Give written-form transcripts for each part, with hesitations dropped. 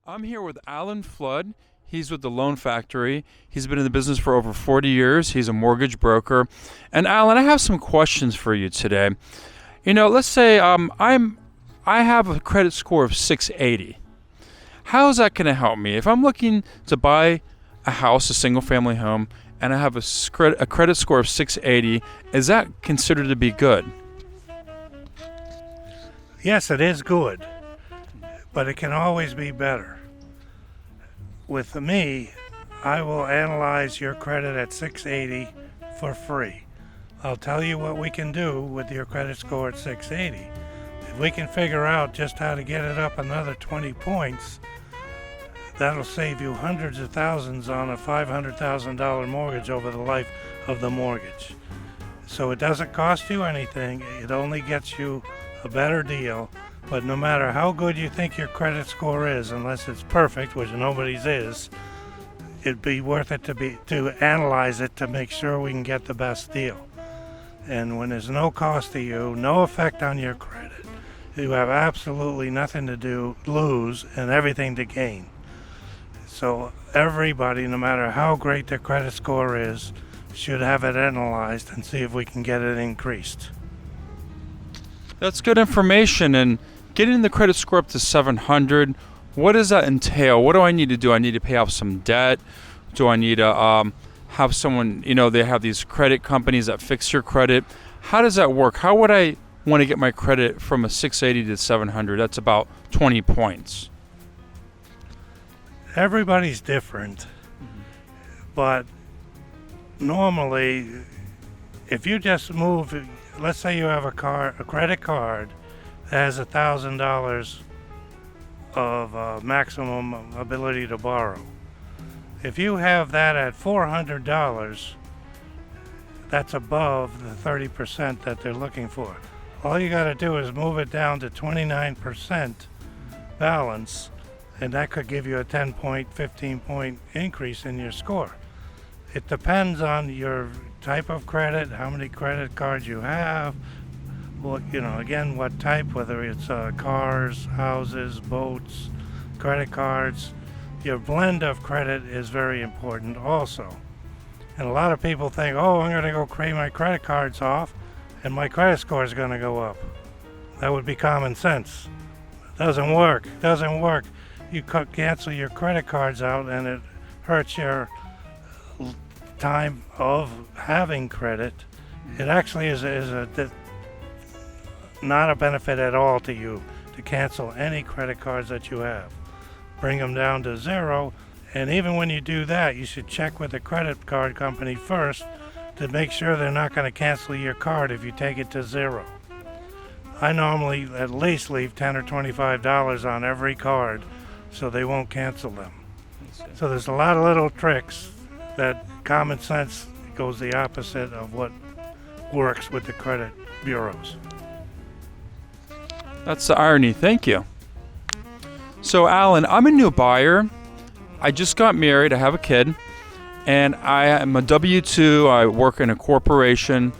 I'm here with Alan Flood. He's with the Loan Factory. He's been in the business for over 40 years. He's a mortgage broker. And Alan, I have some questions for you today. Let's say I have a credit score of 680. How is that going to help me? If I'm looking to buy a house, a single family home, and I have a credit score of 680, is that considered to be good? Yes, it is good, but it can always be better. With me, I will analyze your credit at 680 for free. I'll tell you what we can do with your credit score at 680. If we can figure out just how to get it up another 20 points, that'll save you hundreds of thousands on a $500,000 mortgage over the life of the mortgage. So it doesn't cost you anything, it only gets you a better deal. But no matter how good you think your credit score is, unless it's perfect, which nobody's is, it'd be worth it to analyze it to make sure we can get the best deal. And when there's no cost to you, no effect on your credit, you have absolutely nothing to lose and everything to gain. So everybody, no matter how great their credit score is, should have it analyzed and see if we can get it increased. That's good information. And getting the credit score up to 700, what does that entail? What do I need to do? I need to pay off some debt? Do I need to have someone, they have these credit companies that fix your credit. How does that work? How would I want to get my credit from a 680 to 700? That's about 20 points. Everybody's different, but normally, if you just move, let's say you have a credit card that has $1,000 of maximum ability to borrow. If you have that at $400, that's above the 30% that they're looking for. All you got to do is move it down to 29% balance, and that could give you a 10-point, 15-point increase in your score. It depends on your type of credit, how many credit cards you have, again, what type, whether it's cars, houses, boats, credit cards. Your blend of credit is very important also. And a lot of people think, I'm going to go pay my credit cards off and my credit score is going to go up. That would be common sense. It doesn't work. You cancel your credit cards out and it hurts your time of having credit. It actually is not a benefit at all to you to cancel any credit cards that you have. Bring them down to zero, and even when you do that, you should check with the credit card company first to make sure they're not going to cancel your card if you take it to zero. I normally at least leave $10 or $25 on every card so they won't cancel them. So there's a lot of little tricks that common sense goes the opposite of what works with the credit bureaus. That's the irony. Thank you. So, Alan, I'm a new buyer. I just got married. I have a kid. And I am a W-2. I work in a corporation.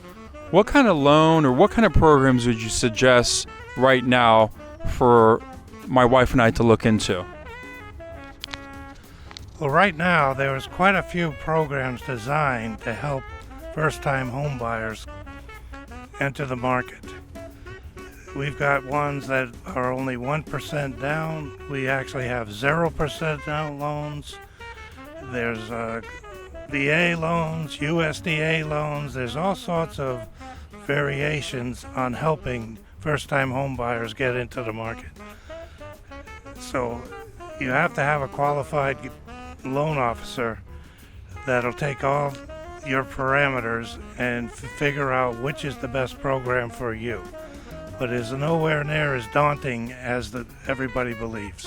What kind of loan or what kind of programs would you suggest right now for my wife and I to look into? Well, right now, there's quite a few programs designed to help first-time home buyers enter the market. We've got ones that are only 1% down. We actually have 0% down loans. There's VA loans, USDA loans. There's all sorts of variations on helping first-time home buyers get into the market. So you have to have a qualified loan officer that'll take all your parameters and figure out which is the best program for you. But it's nowhere near as daunting as everybody believes.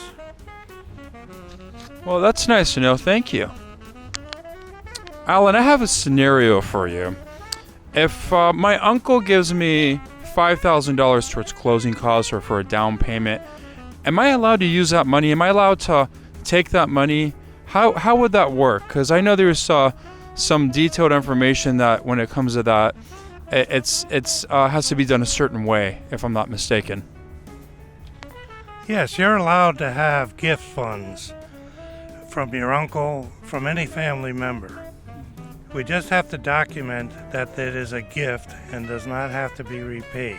Well, that's nice to know. Thank you. Alan, I have a scenario for you. If my uncle gives me $5,000 towards closing costs or for a down payment, am I allowed to use that money? Am I allowed to take that money? How would that work? Because I know there's some detailed information that when it comes to that, it's has to be done a certain way, if I'm not mistaken. Yes, you're allowed to have gift funds from your uncle, from any family member. We just have to document that it is a gift and does not have to be repaid.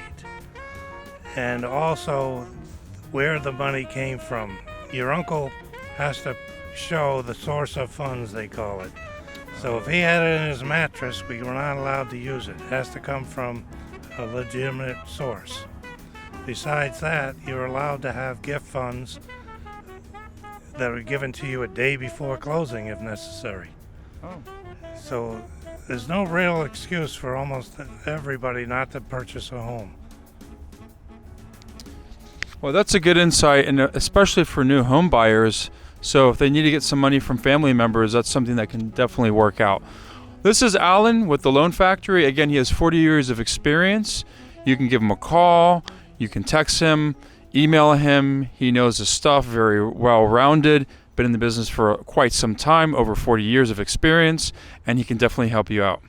And also where the money came from. Your uncle has to show the source of funds, they call it. So if he had it in his mattress, we were not allowed to use it. It has to come from a legitimate source. Besides that, you're allowed to have gift funds that are given to you a day before closing if necessary. Oh. So there's no real excuse for almost everybody not to purchase a home. Well, that's a good insight, and especially for new home buyers. So if they need to get some money from family members, that's something that can definitely work out. This is Alan with the Loan Factory. Again, he has 40 years of experience. You can give him a call. You can text him, email him. He knows his stuff, very well-rounded, been in the business for quite some time, over 40 years of experience, and he can definitely help you out.